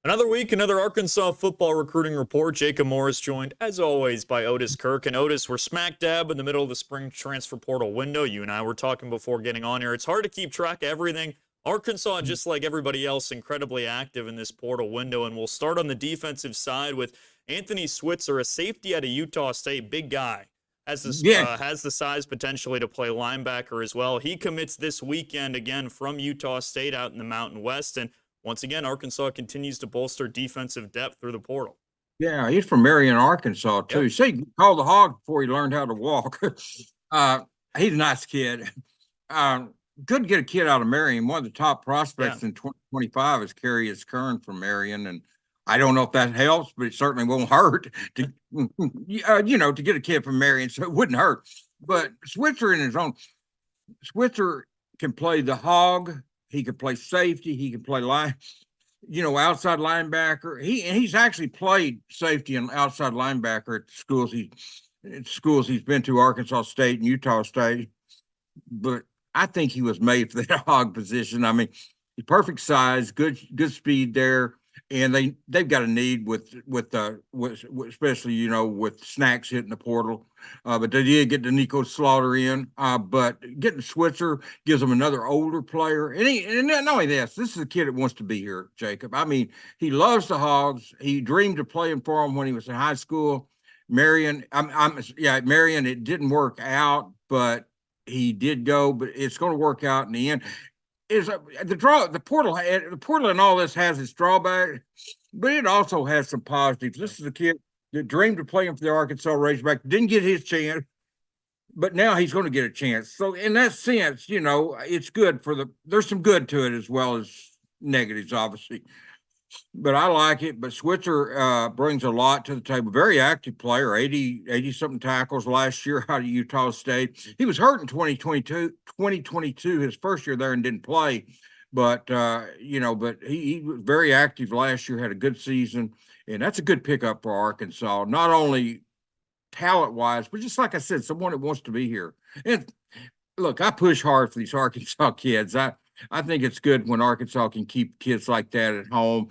Another week, another Arkansas football recruiting report. Jacob Morris joined, as always, by Otis Kirk. And Otis, we're smack dab in the middle of the spring transfer portal window. You and I were talking before getting on here. It's hard to keep track of everything. Arkansas, just like everybody else, incredibly active in this portal window. And we'll start on the defensive side with Anthony Switzer, a safety out of Utah State, big guy. Yeah, Has the size potentially to play linebacker as well. He commits this weekend again from Utah State out in the Mountain West. And once again, Arkansas continues to bolster defensive depth through the portal. yeah, he's from Marion, Arkansas Yep. too. See, he called the hog before he learned how to walk. uh, he's a nice kid. Uh, Good to get a kid out of Marion. One of the top Yeah. prospects in 2025 is Carius Kern from Marion, and I don't know if that helps, but it certainly won't hurt to, to get a kid from Marion, so it wouldn't hurt. But Switzer in his own, Switzer can play the hog. He can play safety. He can play line, outside linebacker. He's actually played safety and outside linebacker at schools he's been to, Arkansas State and Utah State. But I think he was made for that hog position. I mean, he's perfect size, good speed there, and they've got a need with especially with Snacks hitting the portal. But they did get the Nico Slaughter in. But getting Switzer gives them another older player, and not only this is a kid that wants to be here, Jacob. I mean, he loves the Hogs. He dreamed of playing for them when he was in high school. Marion, Marion. It didn't work out, but he did go. But it's going to work out in the end. The portal and all this has its drawback, but it also has some positives. This is a kid that dreamed of playing for the Arkansas Razorback, didn't get his chance, but now he's going to get a chance. So in that sense, it's good there's some good to it as well as negatives, obviously. But I like it. But Switzer brings a lot to the table. Very active player, 80 something tackles last year out of Utah State. He was hurt in 2022, his first year there, and didn't play. But but he was very active last year, had a good season, and that's a good pickup for Arkansas. Not only talent wise, but just like I said, someone that wants to be here. And look, I push hard for these Arkansas kids. I think it's good when Arkansas can keep kids like that at home.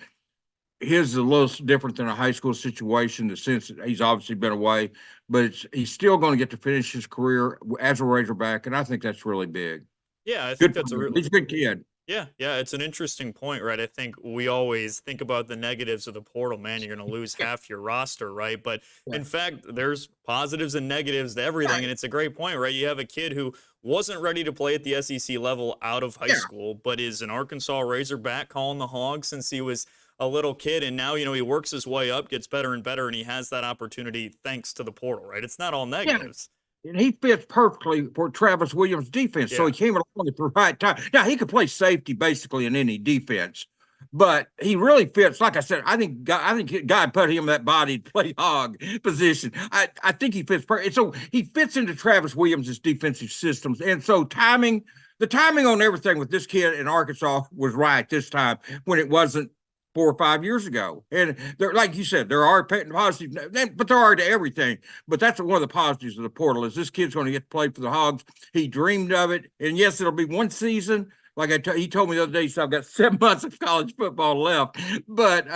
His is a little different than a high school situation, in the sense that he's obviously been away, but he's still going to get to finish his career as a Razorback, and I think that's really big. Yeah, I think Good for that's a him. real. He's a good kid. Yeah, it's an interesting point, right? I think we always think about the negatives of the portal, man. You're going to lose half your roster, right? But Yeah. in fact, there's positives and negatives to everything. And it's a great point, right? You have a kid who wasn't ready to play at the SEC level out of high Yeah. school, but is an Arkansas Razorback calling the Hogs since he was a little kid. And now, he works his way up, gets better and better, and he has that opportunity thanks to the portal, right? It's not all Yeah. negatives. And he fits perfectly for Travis Williams' defense. So Yeah. he came along at the right time. Now, he could play safety basically in any defense, but he really fits. Like I said, I think God put him that body to play hog position. I think he fits perfect. So he fits into Travis Williams' defensive systems. And so the timing on everything with this kid in Arkansas was right this time when it wasn't 4 or 5 years ago. And there, like you said, there are positives, but there are to everything. But that's one of the positives of the portal is this kid's going to get to play for the Hogs. He dreamed of it. And yes, it'll be one season. Like he told me the other day, so I've got 7 months of college football left. But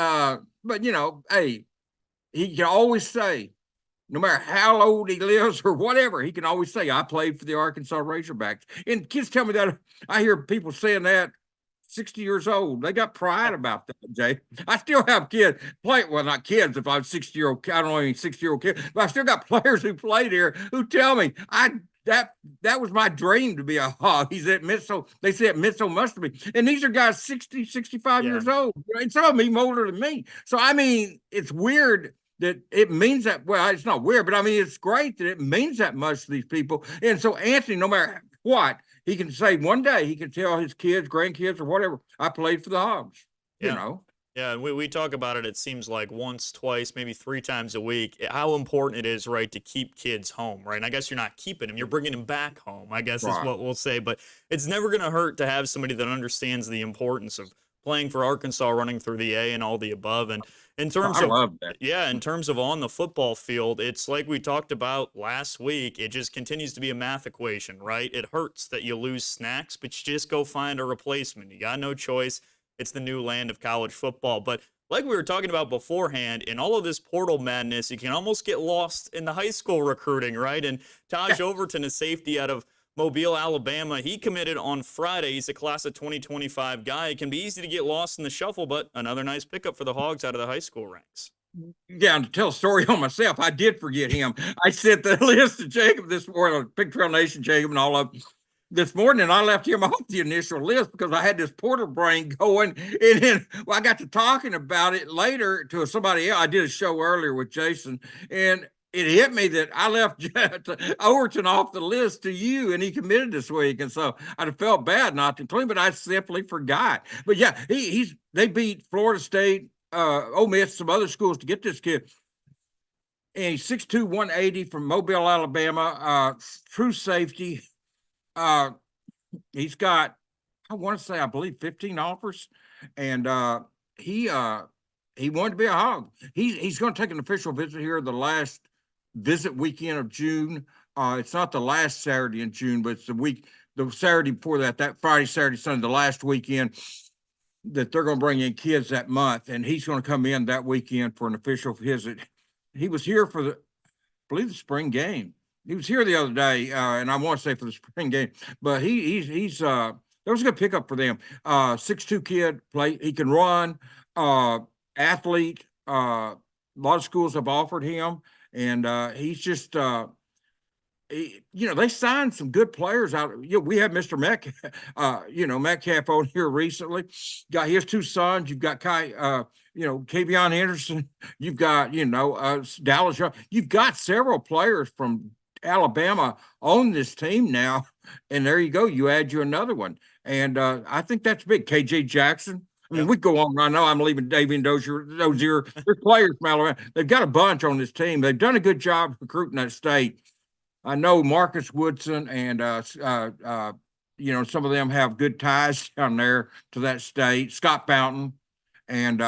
hey, he can always say, no matter how old he lives or whatever, he can always say, I played for the Arkansas Razorbacks. And kids tell me that. I hear people saying that 60 years old. They got pride about that, Jay. I still have kids play. Well, not kids. If I'm 60-year-old, I don't know any 60-year-old kid, but I still got players who played here who tell me that was my dream to be a hog. He's at Mitchell. They say it Mitchell must be. And these are guys 60, 65 Yeah. years old. And some of them even older than me. So I mean, it's weird that it means that. Well, it's not weird, but I mean, it's great that it means that much to these people. And so Anthony, no matter what, he can say one day, he can tell his kids, grandkids, or whatever, I played for the Hogs, Yeah. Yeah, and we talk about it, it seems like once, twice, maybe 3 times a week, how important it is, right, to keep kids home, right? And I guess you're not keeping them, you're bringing them back home, I guess is Right. what we'll say. But it's never going to hurt to have somebody that understands the importance of playing for Arkansas, running through the A and all the above. And in terms I of, love that. yeah, in terms of on the football field, it's like we talked about last week. It just continues to be a math equation, right? It hurts that you lose Snacks, but you just go find a replacement. You got no choice. It's the new land of college football. But like we were talking about beforehand, in all of this portal madness, you can almost get lost in the high school recruiting, right? And Yeah. Taj Overton, a safety out of Mobile, Alabama, he committed on Friday. He's a class of 2025 guy. It can be easy to get lost in the shuffle, but another nice pickup for the Hogs out of the high school ranks. Yeah, and to tell a story on myself, I did forget him. I sent the list to Jacob this morning, Big Trail Nation, Jacob, and all of them. This morning, and I left him off the initial list because I had this portal brain going. And then I got to talking about it later to somebody else. I did a show earlier with Jason, and it hit me that I left Overton off the list to you, and he committed this week. And so I felt bad not to include him, but I simply forgot. But yeah, they beat Florida State, Ole Miss, some other schools to get this kid. And he's 6'2", 180 from Mobile, Alabama, true safety. He's got, I want to say, I believe 15 offers, and he wanted to be a Hog. He's going to take an official visit here the last visit weekend of June. It's not the last Saturday in June, but it's the Saturday before that Friday, Saturday, Sunday, the last weekend that they're going to bring in kids that month, and he's going to come in that weekend for an official visit. He was here for I believe the spring game. He was here the other day, and I want to say for the spring game, but he's that was a good pickup for them. 6'2" kid, he can run, athlete. A lot of schools have offered him, and he's just they signed some good players out. We have Mr. Metcalf, Metcalf on here recently. Got his two sons. You've got Kavion Anderson. You've got, Dallas Young. You've got several players from Alabama on this team now. And there you go. You add another one. And I think that's big. KJ Jackson. I mean, we go on. I know I'm leaving Davian Dozier. There's players from Alabama. They've got a bunch on this team. They've done a good job recruiting that state. I know Marcus Woodson and some of them have good ties down there to that state. Scott Fountain, and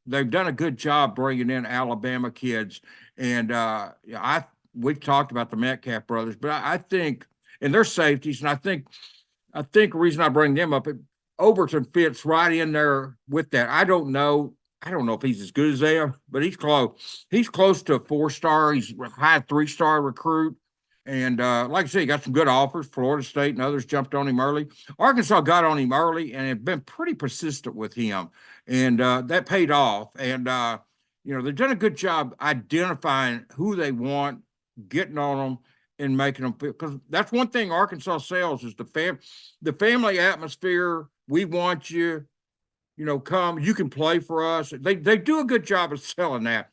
they've done a good job bringing in Alabama kids. And we've talked about the Metcalf brothers, but I think, and their safeties, and I think the reason I bring them up, Overton fits right in there with that. I don't know if he's as good as them, but he's close. He's close to a 4-star. He's a high 3-star recruit. And like I said, he got some good offers. Florida State and others jumped on him early. Arkansas got on him early and have been pretty persistent with him. And that paid off. And, they've done a good job identifying who they want, getting on them, and making them feel. Because that's one thing Arkansas sells is the family atmosphere. We want you, come. You can play for us. They do a good job of selling that.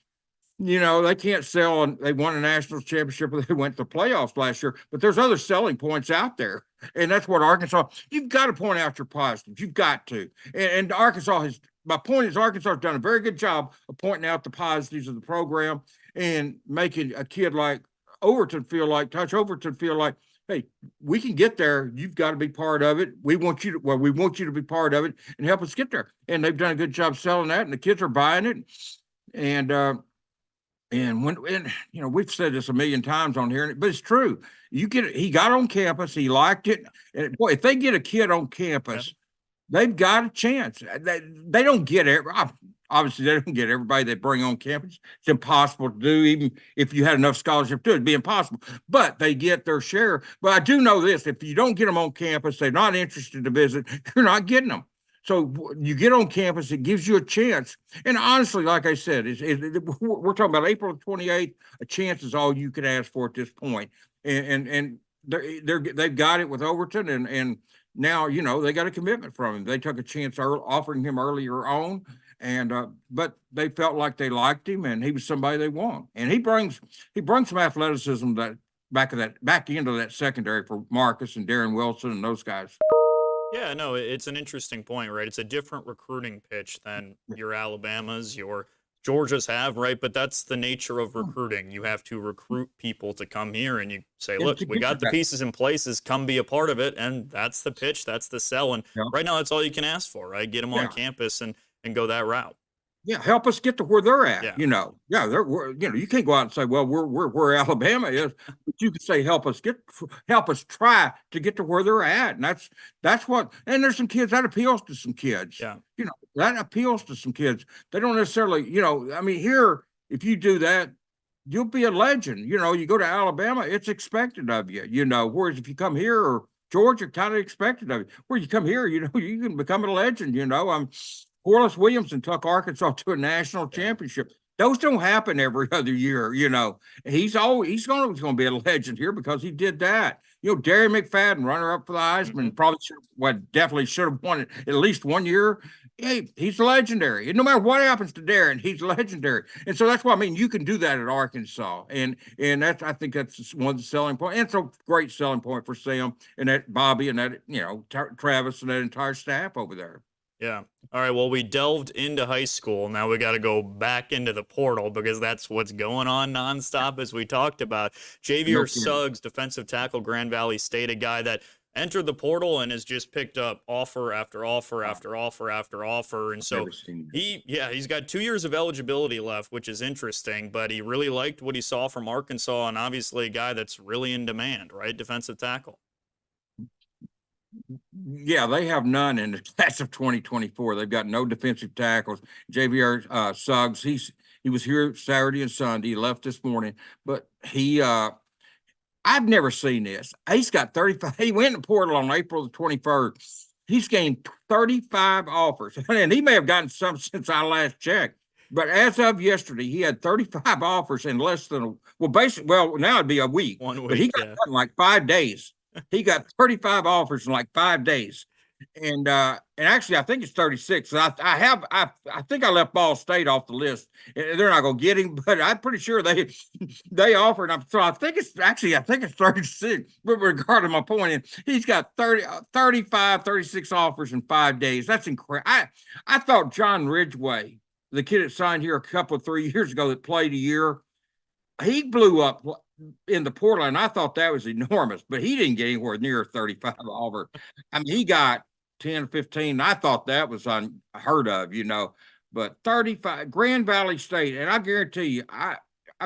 They can't sell, and they won a national championship, or they went to playoffs last year, but there's other selling points out there. And that's what you've got to point out your positives. You've got to. And my point is Arkansas has done a very good job of pointing out the positives of the program and making a kid like Taj Overton feel like, hey, we can get there. You've got to be part of it. We want you to be part of it and help us get there. And they've done a good job selling that, and the kids are buying it. And we've said this a million times on here, but it's true. He got on campus. He liked it. And boy, if they get a kid on campus, they've got a chance. They don't get obviously they don't get everybody they bring on campus. It's impossible to do. Even if you had enough scholarship to it'd be impossible, but they get their share. But I do know this, if you don't get them on campus, they're not interested to visit, you're not getting them. So you get on campus, it gives you a chance. And honestly, like I said, we're talking about April 28th. A chance is all you can ask for at this point. And they've got it with Overton, and now they got a commitment from him. They took a chance offering him earlier on, and but they felt like they liked him, and he was somebody they want. And he brings some athleticism back into that secondary for Marcus and Darren Wilson and those guys. Yeah, no, it's an interesting point, right? It's a different recruiting pitch than your Alabamas, your Georgias have, right? But that's the nature of recruiting. You have to recruit people to come here, and you say, look, we got the pieces in places, come be a part of it. And that's the pitch, that's the sell. And right now, that's all you can ask for, right? Get them on campus and go that route. Yeah, help us get to where they're at. Yeah. Yeah, you can't go out and say, well, we're where Alabama is, but you can say, help us try to get to where they're at, and that's what. And there's some kids that appeals to some kids. Yeah. That appeals to some kids. They don't necessarily, I mean, here, if you do that, you'll be a legend. You go to Alabama, it's expected of you. Whereas if you come here or Georgia, kind of expected of you. Where you come here, you can become a legend. Corliss Williamson took Arkansas to a national championship. Those don't happen every other year, He's going to be a legend here because he did that. Darren McFadden, runner up for the Heisman, definitely should have won it at least one year. Hey, he's legendary. And no matter what happens to Darren, he's legendary. And so that's why, you can do that at Arkansas. And I think that's one of the selling points. And it's a great selling point for Sam and that Bobby and that, Travis and that entire staff over there. Yeah. All right. Well, we delved into high school. Now we got to go back into the portal because that's what's going on nonstop, as we talked about. Javier Suggs, defensive tackle, Grand Valley State, a guy that entered the portal and has just picked up offer after offer after offer after offer. And so he's got 2 years of eligibility left, which is interesting, but he really liked what he saw from Arkansas, and obviously a guy that's really in demand, right? Defensive tackle. Yeah, they have none in the class of 2024. They've got no defensive tackles. Javier Suggs, he was here Saturday and Sunday. He left this morning, but I've never seen this. He's got 35. He went in the portal on April the 21st. He's gained 35 offers, and he may have gotten some since I last checked. But as of yesterday, he had 35 offers in less than now it'd be a week. 1 week, but he got in like 5 days. He got 35 offers in like 5 days. And actually, I think it's 36. I think I left Ball State off the list. They're not going to get him, but I'm pretty sure they offered. So I think it's 36. But regarding my point, he's got 35, 36 offers in 5 days. That's incredible. I thought John Ridgway, the kid that signed here a couple of 3 years ago that played a year, he blew up in the portal, and I thought that was enormous, but he didn't get anywhere near 35 offers. I mean, he got 10, 15. I thought that was unheard of, but 35, Grand Valley State. And I guarantee you, I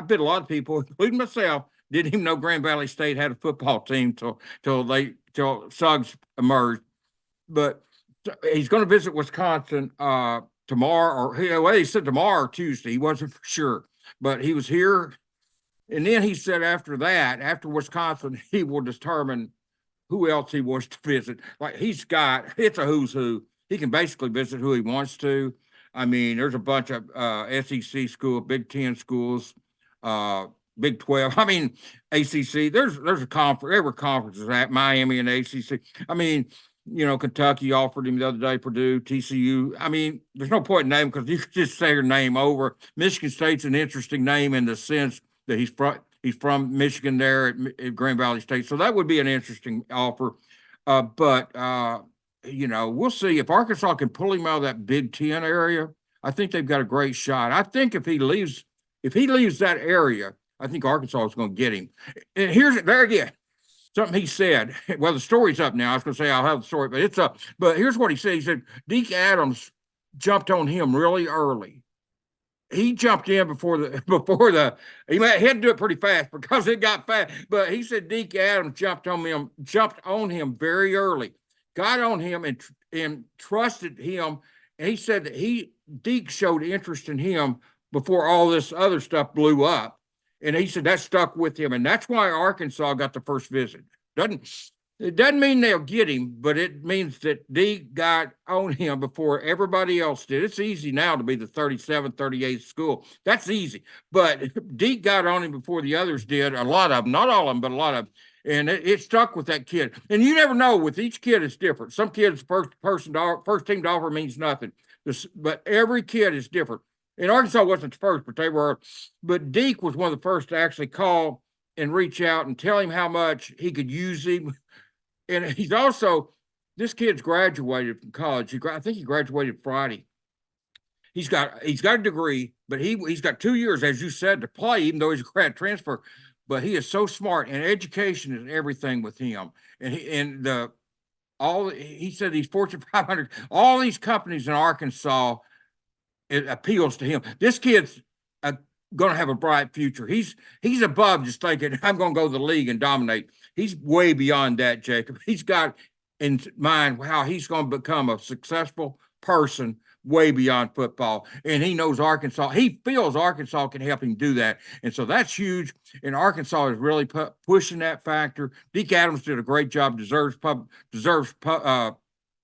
bet a lot of people, including myself, didn't even know Grand Valley State had a football team till Suggs emerged. But he's going to visit Wisconsin tomorrow, he said tomorrow or Tuesday. He wasn't for sure, but he was here. And then he said after Wisconsin, he will determine who else he wants to visit. Like it's a who's who. He can basically visit who he wants to. I mean, there's a bunch of SEC schools, Big Ten schools, Big 12. I mean, ACC. There's a conference. There were conferences at Miami and ACC. I mean, Kentucky offered him the other day, Purdue, TCU. I mean, there's no point in naming because you could just say your name over. Michigan State's an interesting name in the sense that he's from Michigan there at Grand Valley State. So that would be an interesting offer. But we'll see. If Arkansas can pull him out of that Big Ten area, I think they've got a great shot. I think if he leaves that area, I think Arkansas is going to get him. And there again, something he said. Well, the story's up now. I was going to say I'll have the story, but it's up. But here's what he said. He said, Deke Adams jumped on him really early. He jumped in before he had to do it pretty fast because it got fast. But he said Deke Adams jumped on him very early, got on him and trusted him. And he said that Deke showed interest in him before all this other stuff blew up. And he said that stuck with him. And that's why Arkansas got the first visit. It doesn't mean they'll get him, but it means that Deke got on him before everybody else did. It's easy now to be the 37th, 38th school. That's easy. But Deke got on him before the others did, a lot of them, not all of them, but a lot of them. And it stuck with that kid. And you never know. With each kid, it's different. Some kids' first team to offer means nothing. But every kid is different. And Arkansas wasn't the first, but Deke was one of the first to actually call and reach out and tell him how much he could use him. And he's also, this kid's graduated from college. I think he graduated Friday. He's got a degree, but he's got 2 years, as you said, to play, even though he's a grad transfer. But he is so smart, and education is everything with him. And he said these Fortune 500, all these companies in Arkansas it appeals to him. This kid's going to have a bright future. He's above just thinking, I'm going to go to the league and dominate. He's way beyond that, Jacob. He's got in mind how he's going to become a successful person way beyond football. And he knows Arkansas. He feels Arkansas can help him do that. And so that's huge. And Arkansas is really pushing that factor. Deke Adams did a great job, deserves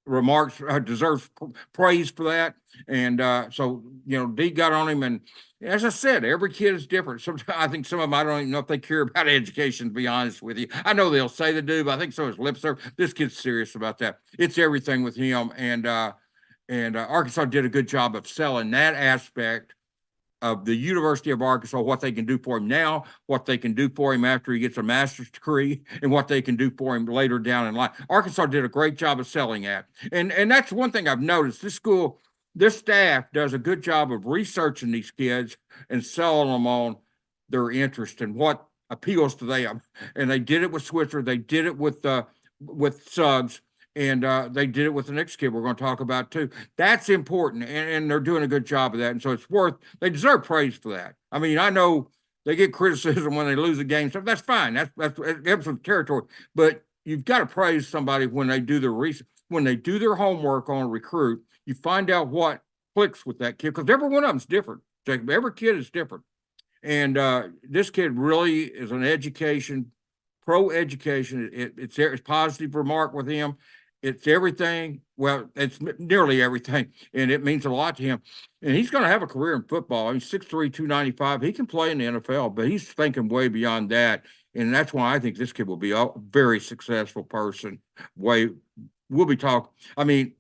remarks, deserves praise for that. And so, Deke got on him. And as I said, every kid is different. Sometimes I think some of them, I don't even know if they care about education, to be honest with you. I know they'll say they do, but I think so is lip service. This kid's serious about that. It's everything with him. And Arkansas did a good job of selling that aspect of the University of Arkansas, what they can do for him now, what they can do for him after he gets a master's degree, and what they can do for him later down in life. Arkansas did a great job of selling that. And that's one thing I've noticed. This staff does a good job of researching these kids and selling them on their interest and what appeals to them. And they did it with Switzer. They did it with Suggs. And they did it with the next kid we're going to talk about too. That's important, and they're doing a good job of that. And so they deserve praise for that. I mean, I know they get criticism when they lose a game, so that's fine. That's the territory. But you've got to praise somebody when they do their research, when they do their homework on a recruit. You find out what clicks with that kid, because every one of them's different. Jacob, every kid is different. And this kid really is an pro education. It's positive remark with him. It's everything. Well, it's nearly everything, and it means a lot to him. And he's going to have a career in football. He's 6'3", 295. He can play in the NFL, but he's thinking way beyond that. And that's why I think this kid will be a very successful person. We'll be talking. I mean,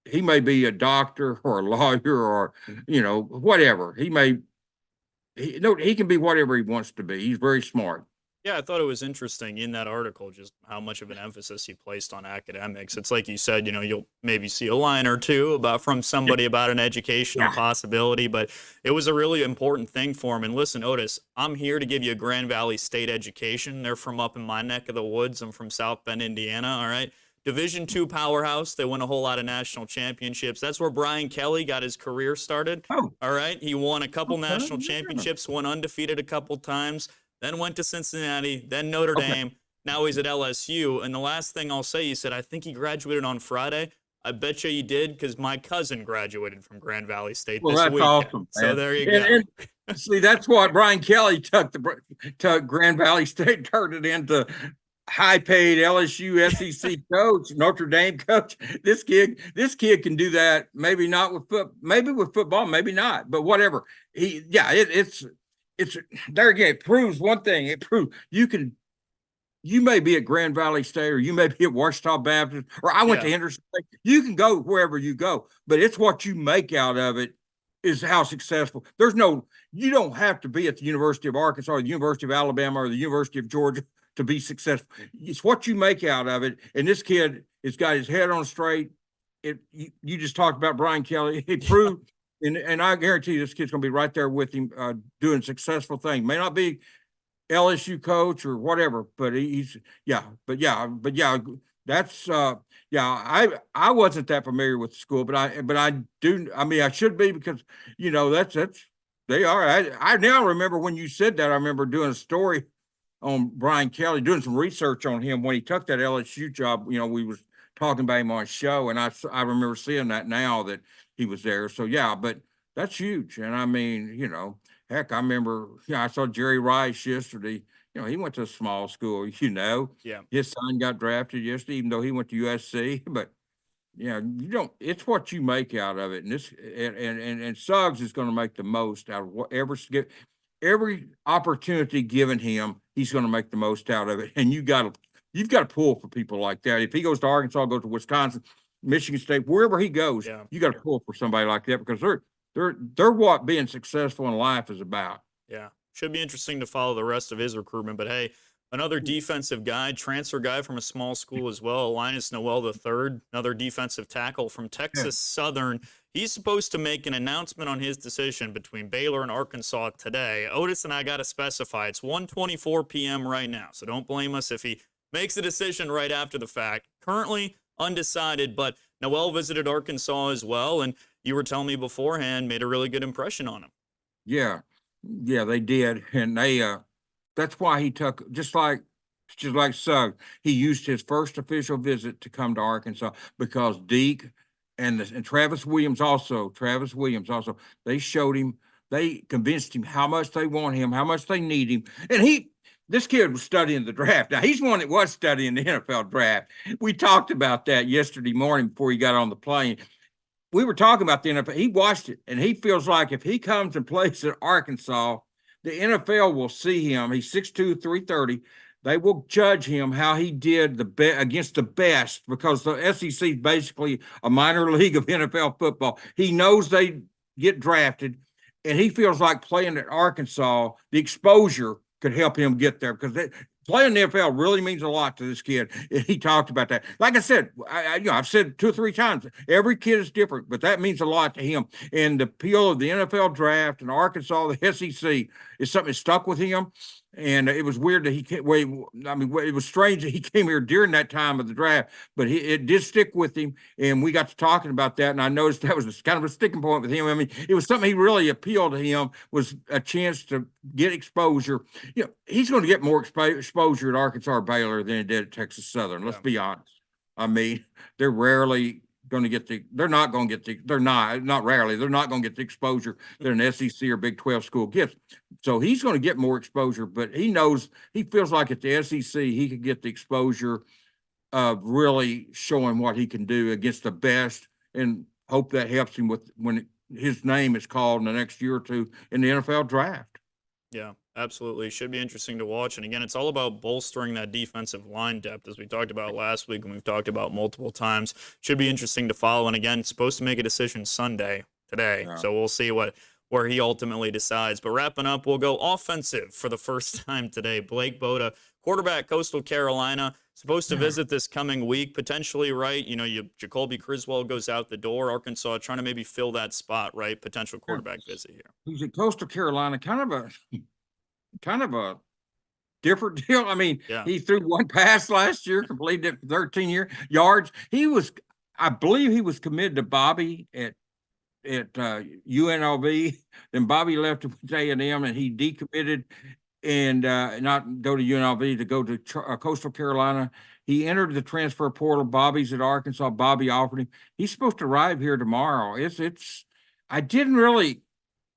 he may be a doctor or a lawyer or, whatever. He can be whatever he wants to be. He's very smart. Yeah, I thought it was interesting in that article just how much of an emphasis he placed on academics. It's like you said, you'll maybe see a line or two from somebody about an educational possibility, but it was a really important thing for him. And listen, Otis, I'm here to give you a Grand Valley State education. They're from up in my neck of the woods. I'm from South Bend, Indiana, all right? Division II powerhouse. They win a whole lot of national championships. That's where Brian Kelly got his career started, all right? He won a couple national championships, went undefeated a couple times, then went to Cincinnati, then Notre Dame. Now he's at LSU. And the last thing I'll say, you said, I think he graduated on Friday. I bet you he did, because my cousin graduated from Grand Valley State this weekend. Awesome, so there you go. And see, that's what Brian Kelly took Grand Valley State, turned it into high-paid LSU SEC coach, Notre Dame coach. This kid can do that. Maybe not with football, maybe not, but whatever. It's there again. It proves one thing. It proves you may be at Grand Valley State, or you may be at Washita Baptist, or I went to Henderson State. You can go wherever you go, but it's what you make out of it is how successful. You don't have to be at the University of Arkansas, or the University of Alabama, or the University of Georgia to be successful. It's what you make out of it. And this kid has got his head on straight. You just talked about Brian Kelly. He proved. And I guarantee you this kid's going to be right there with him doing successful things. May not be LSU coach or whatever, but that's I wasn't that familiar with the school, but I do. I mean, I should be, because that's they are. I now remember when you said that. I remember doing a story on Brian Kelly, doing some research on him when he took that LSU job. We was talking about him on a show, and I remember seeing that now that he was there. So but that's huge. And I mean, heck, I remember, I saw Jerry Rice yesterday. He went to a small school, Yeah. His son got drafted yesterday, even though he went to USC. But it's what you make out of it. And this, and Suggs is going to make the most out of whatever, every opportunity given him, he's going to make the most out of it. And you've got to pull for people like that. If he goes to Arkansas, goes to Wisconsin, Michigan State, wherever he goes, you got to pull for somebody like that, because they're what being successful in life is about. Yeah. Should be interesting to follow the rest of his recruitment. But hey, another defensive guy, transfer guy from a small school as well, Linus Noel III, another defensive tackle from Texas Southern. He's supposed to make an announcement on his decision between Baylor and Arkansas today. Otis and I got to specify it's 1:24 p.m. right now, so don't blame us if he makes a decision right after the fact. Currently undecided, but Noel visited Arkansas as well. And, you were telling me beforehand, made a really good impression on him. Yeah, yeah, they did, and that's why he took just like Suggs. He used his first official visit to come to Arkansas because Deke and Travis Williams also. They showed him. They convinced him how much they want him, how much they need him, and this kid was studying the draft. Now he's one that was studying the NFL draft. We talked about that yesterday morning before he got on the plane. We were talking about the NFL. He watched it, and he feels like if he comes and plays at Arkansas, the NFL will see him. He's 6'2", 330. They will judge him how he did against the best, because the SEC is basically a minor league of NFL football. He knows they get drafted, and he feels like playing at Arkansas, the exposure could help him get there, because playing the NFL really means a lot to this kid. He talked about that. Like I said, I've said 2 or 3 times, every kid is different, but that means a lot to him. And the appeal of the NFL draft and Arkansas, the SEC, is something that stuck with him. And it was weird that it was strange that he came here during that time of the draft, but it did stick with him. And we got to talking about that. And I noticed that was kind of a sticking point with him. I mean, it was something he really appealed to him, was a chance to get exposure. He's going to get more exposure at Arkansas or Baylor than he did at Texas Southern. Let's be honest. I mean, they're rarely going to get they're not going to get they're not rarely, they're not going to get the exposure that an SEC or Big 12 school gets. So he's going to get more exposure, but he feels like at the SEC, he could get the exposure of really showing what he can do against the best, and hope that helps him when his name is called in the next year or two in the NFL draft. Yeah, absolutely. Should be interesting to watch. And again, it's all about bolstering that defensive line depth, as we talked about last week and we've talked about multiple times. Should be interesting to follow. And again, supposed to make a decision Sunday today. Yeah. So we'll see where he ultimately decides. But wrapping up, we'll go offensive for the first time today. Blake Boda, quarterback, Coastal Carolina, supposed to visit this coming week, potentially, right? Jacoby Criswell goes out the door. Arkansas trying to maybe fill that spot, right? Potential quarterback visit here. He's at Coastal Carolina, kind of a different deal. I mean, He threw one pass last year, completed it for 13 yards. I believe he was committed to Bobby at UNLV. Then Bobby left to A&M, and he decommitted and not go to UNLV, to go to Coastal Carolina. He entered the transfer portal. Bobby's at Arkansas. Bobby offered him. He's supposed to arrive here tomorrow.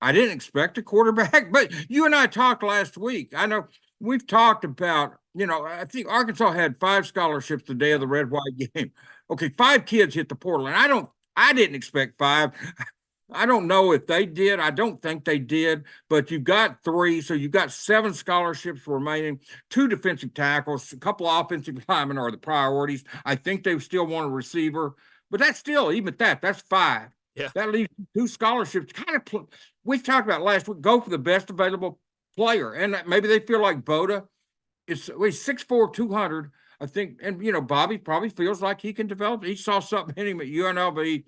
I didn't expect a quarterback, but you and I talked last week. I know we've talked about, I think Arkansas had 5 scholarships the day of the red-white game. Okay, 5 kids hit the portal, and I didn't expect 5. I don't know if they did. I don't think they did, but you've got 3, so you've got 7 scholarships remaining, 2 defensive tackles, a couple of offensive linemen are the priorities. I think they still want a receiver, but that's still, even that's 5. Yeah. That leaves 2 scholarships. We've talked about last week, go for the best available player, and maybe they feel like Boda. He's 6'4", 200, I think, and Bobby probably feels like he can develop. He saw something in him at UNLV.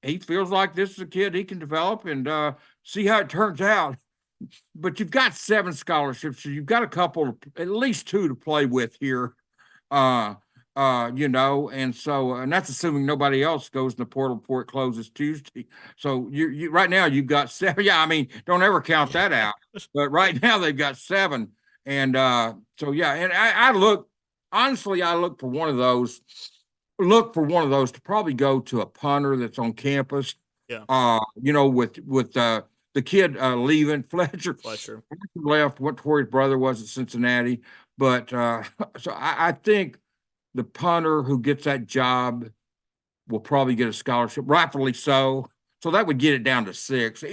He feels like this is a kid he can develop, and see how it turns out. But you've got 7 scholarships, so you've got at least 2 to play with here. And that's assuming nobody else goes in the portal before it closes Tuesday. So you right now you've got 7. Yeah, I mean, don't ever count that out. But right now they've got 7, and And I look for one of those. Look for one of those to probably go to a punter that's on campus. Yeah. With the kid leaving, Fletcher left, went to where his brother was at Cincinnati. But so I think the punter who gets that job will probably get a scholarship, rightfully so. So that would get it down to 6,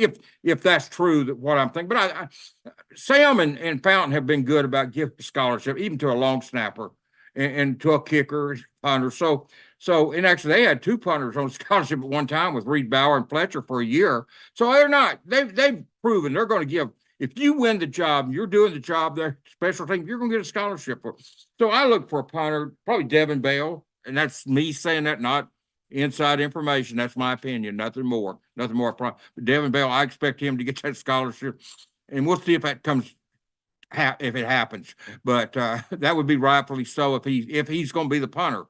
if that's true, that what I'm thinking. But Sam and Fountain have been good about giving a scholarship, even to a long snapper and to a kicker, punter. So and actually they had 2 punters on scholarship at one time with Reed Bauer and Fletcher for a year. So they've proven they're going to give. If you win the job and you're doing the job there, special team, you're going to get a scholarship for. So I look for a punter, probably Devin Bell, and that's me saying that, not inside information. That's my opinion, nothing more. But Devin Bell, I expect him to get that scholarship, and we'll see if that comes. If it happens, but that would be rightfully so if he's going to be the punter.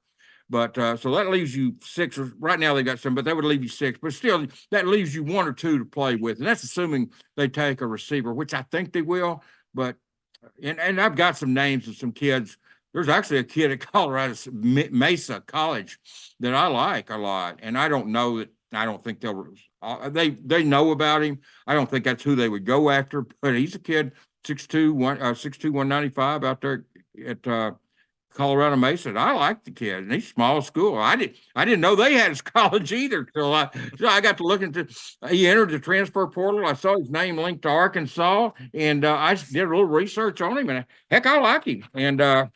But so that leaves you 6, or right now they got some, but that would leave you 6. But still, that leaves you 1 or 2 to play with, and that's assuming they take a receiver, which I think they will. But and I've got some names of some kids. There's actually a kid at Colorado Mesa College that I like a lot, and I don't know that. I don't think they know about him. I don't think that's who they would go after. But he's a kid, 6'2", 195 out there at Colorado Mesa. I like the kid, and he's small school. I didn't know they had his college either. So I got to look into. He entered the transfer portal. I saw his name linked to Arkansas, and I did a little research on him. And heck, I like him. And I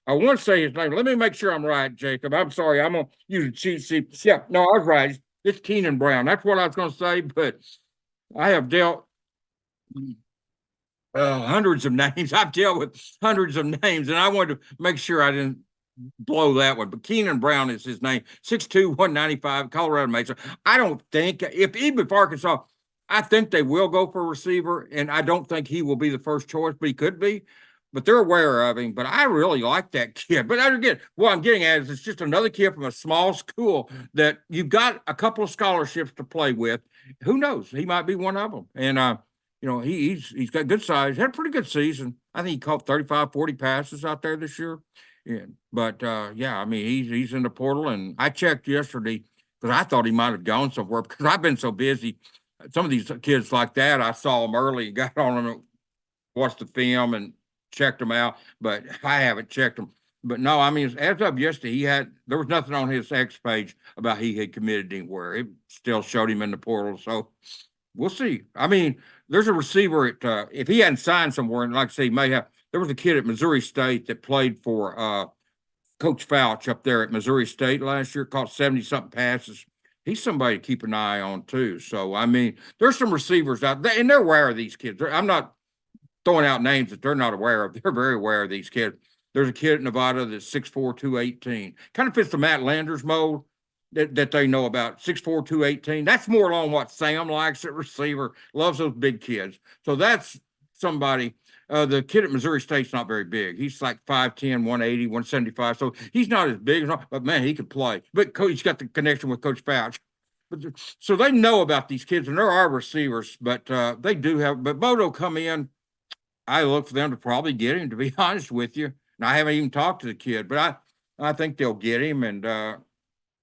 want to say his name. Let me make sure I'm right, Jacob. I'm sorry. I'm gonna use a cheat sheet. Yeah, no, I was right. It's Keenan Brown. That's what I was going to say. But I have dealt hundreds of names. I've dealt with hundreds of names, and I wanted to make sure I didn't blow that one. But Keenan Brown is his name. 6'2", 195, Colorado Mesa. I don't think even if Arkansas, I think they will go for a receiver, and I don't think he will be the first choice, but he could be. But they're aware of him. But I really like that kid. But again, what I'm getting at is it's just another kid from a small school that you've got a couple of scholarships to play with. Who knows? He might be one of them. And he's got good size. Had a pretty good season. I think he caught 35, 40 passes out there this year. Yeah. But I mean, he's in the portal, and I checked yesterday because I thought he might have gone somewhere because I've been so busy. Some of these kids like that, I saw them early, got on them, watched the film, and checked them out, but I haven't checked them. But no, I mean, as of yesterday, there was nothing on his X page about he had committed anywhere. It still showed him in the portal. So we'll see. I mean, there's a receiver if he hadn't signed somewhere, and like I say, he may have, there was a kid at Missouri State that played for Coach Fouch up there at Missouri State last year, caught 70-something passes. He's somebody to keep an eye on too. So, I mean, there's some receivers out there, and they're aware of these kids. I'm not throwing out names that they're not aware of. They're very aware of these kids. There's a kid at Nevada that's 6'4", 218. Kind of fits the Matt Landers mold that they know about. 6'4", 218. That's more along what Sam likes at receiver. Loves those big kids. So that's somebody. The kid at Missouri State's not very big. He's like 5'10", 180, 175. So he's not as big, but man, he can play. But he's got the connection with Coach Fouch. So they know about these kids, and there are receivers, but they do have. But Bodo come in. I look for them to probably get him, to be honest with you. And I haven't even talked to the kid, but I think they'll get him, and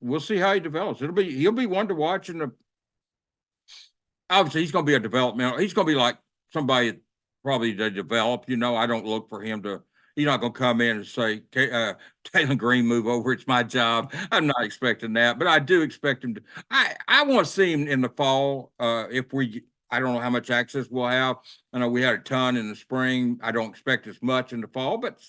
we'll see how he develops. He'll be one to watch. And obviously, he's going to be a developmental. He's going to be like somebody probably to develop. I don't look for him to. He's not going to come in and say, Taylor Green, move over. It's my job. I'm not expecting that, but I do expect him to. I want to see him in the fall I don't know how much access we'll have. I know we had a ton in the spring. I don't expect as much in the fall, but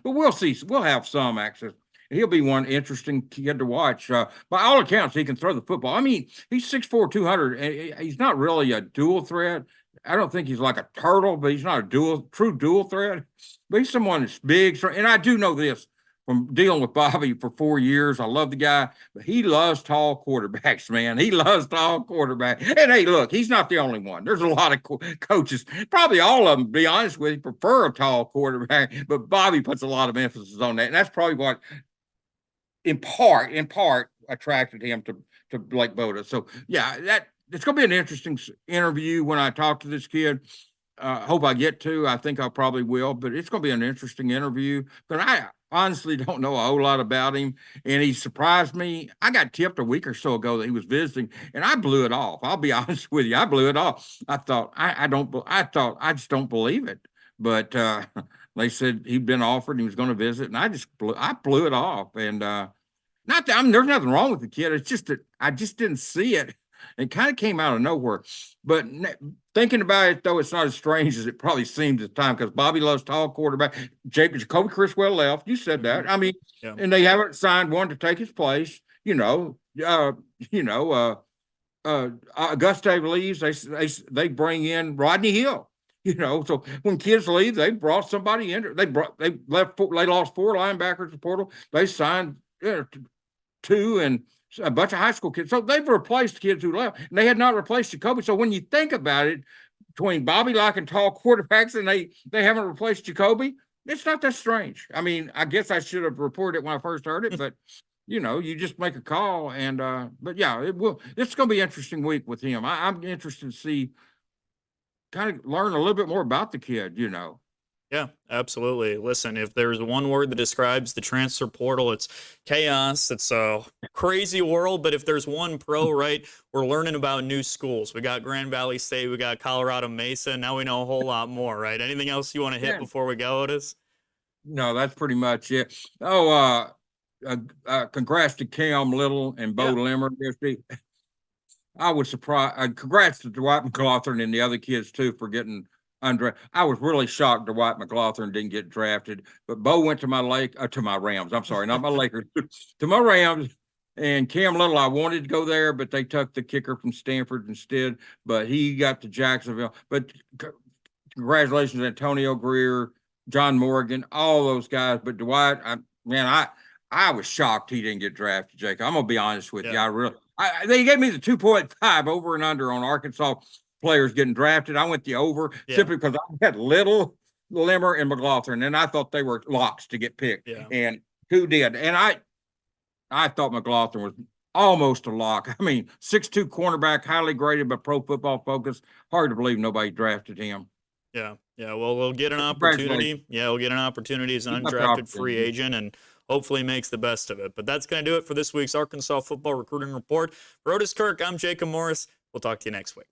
we'll see. We'll have some access. He'll be one interesting kid to watch. By all accounts, he can throw the football. I mean, he's 6'4", 200. He's not really a dual threat. I don't think he's like a turtle, but he's not a true dual threat. But he's someone that's big. And I do know this from dealing with Bobby for 4 years. I love the guy, but he loves tall quarterbacks, man. He loves tall quarterbacks. And hey, look, he's not the only one. There's a lot of coaches, probably all of them, to be honest with you, prefer a tall quarterback, but Bobby puts a lot of emphasis on that. And that's probably what, in part, attracted him to Blake Boda. So, yeah, it's going to be an interesting interview when I talk to this kid. Hope I get to. I think I probably will, but it's going to be an interesting interview. But I honestly don't know a whole lot about him, and he surprised me. I got tipped a week or so ago that he was visiting, and I blew it off. I'll be honest with you, I blew it off. I thought I just don't believe it. But they said he'd been offered and he was going to visit, and I blew it off. And not that there's nothing wrong with the kid. It's just that I just didn't see it. It kind of came out of nowhere. But thinking about it, though, it's not as strange as it probably seems at the time, because Bobby loves tall quarterback. Jacoby Criswell left. You said that. I mean, yeah. And they haven't signed one to take his place. Gustav leaves. They bring in Rodney Hill. So when kids leave, they brought somebody in. They lost 4 linebackers to the portal. They signed 2 and a bunch of high school kids. So they've replaced kids who left, and they had not replaced Jacoby. So when you think about it, between Bobby liking tall quarterbacks and they haven't replaced Jacoby, it's not that strange. I mean, I guess I should have reported it when I first heard it, but you just make a call and but yeah, it's gonna be an interesting week with him. I'm interested to see kind of learn a little bit more about the kid. Yeah, absolutely. Listen, if there's one word that describes the transfer portal, it's chaos. It's a crazy world, but if there's one pro, right, we're learning about new schools. We got Grand Valley State, we got Colorado Mesa. Now we know a whole lot more, right? Anything else you want to hit Yeah. before we go, Otis? No, that's pretty much it. Oh, congrats to Cam Little and Bo Yeah. Limmer yesterday. I was surprised. Congrats to Dwight McLaughlin and the other kids too for getting undrafted. I was really shocked Dwight McLaughlin didn't get drafted, but Bo went to my Rams. I'm sorry, not my Lakers, to my Rams. And Cam Little, I wanted to go there, but they took the kicker from Stanford instead. But he got to Jacksonville. But congratulations, Antonio Greer, John Morgan, all those guys. But Dwight, I was shocked he didn't get drafted, Jake. I'm gonna be honest with you. They gave me the 2.5 over and under on Arkansas players getting drafted. I went the over simply because I had Little, Limmer, and McLaughlin, and I thought they were locks to get picked. Yeah. And who did? And I thought McLaughlin was almost a lock. I mean, 6'2" cornerback, highly graded by Pro Football Focus. Hard to believe nobody drafted him. Yeah. Yeah. Well, we'll get an opportunity. Yeah, we'll get an opportunity as an undrafted free agent and hopefully makes the best of it. But that's going to do it for this week's Arkansas Football Recruiting Report. For Otis Kirk, I'm Jacob Morris. We'll talk to you next week.